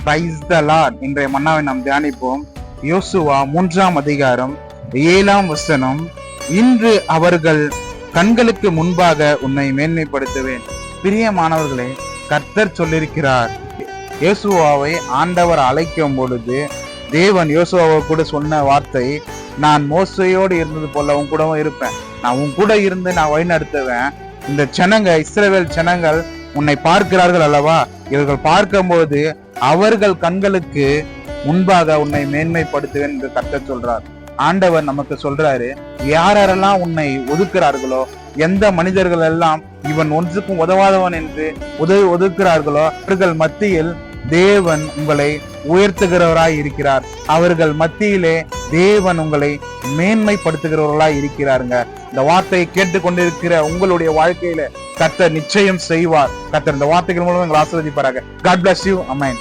Praise the Lord. இன்றைய மன்னாவை நாம் தியானிப்போம். யோசுவா 3ஆம் அதிகாரம் 7ஆம் வசனம். இன்று அவர்கள் கண்களுக்கு முன்பாக உன்னை மேன்மைப்படுத்துவேன். பிரியமானவர்களே, கர்த்தர் சொல்லியிருக்கிறார். யோசுவாவை ஆண்டவர் அழைக்கும் பொழுது தேவன் யோசுவாவை கூட சொன்ன வார்த்தை, நான் மோசையோடு இருந்தது போல உன் கூடவும் இருப்பேன். நான் உன் கூட இருந்து நான் வழிநடத்துவேன். இந்த ஜனங்க, இஸ்ரவேல் ஜனங்கள் உன்னை பார்க்கிறார்கள் அல்லவா, இவர்கள் பார்க்கும்போது அவர்கள் கண்களுக்கு முன்பாக உன்னை மேன்மைப்படுத்துவேன் என்று கர்த்தர் சொல்றார். ஆண்டவர் நமக்கு சொல்றாரு, யாரெல்லாம் உன்னை ஒதுக்குறார்களோ, எந்த மனிதர்கள் எல்லாம் இவன் ஒன்றுக்கும் உதவாதவன் என்று ஒதுக்குறார்களோ அவர்கள் மத்தியில் தேவன் உங்களை உயர்த்துகிறவராய் இருக்கிறார். அவர்கள் மத்தியிலே தேவன் உங்களை மேன்மைப்படுத்துகிறவர்களாய் இருக்கிறாருங்க. இந்த வார்த்தையை கேட்டுக்கொண்டிருக்கிற உங்களுடைய வாழ்க்கையில கர்த்தர் நிச்சயம் செய்வார். கர்த்தர் இந்த வார்த்தைகள் மூலம் எங்களை ஆசீர்வதிப்பாராக. God bless you. Amen.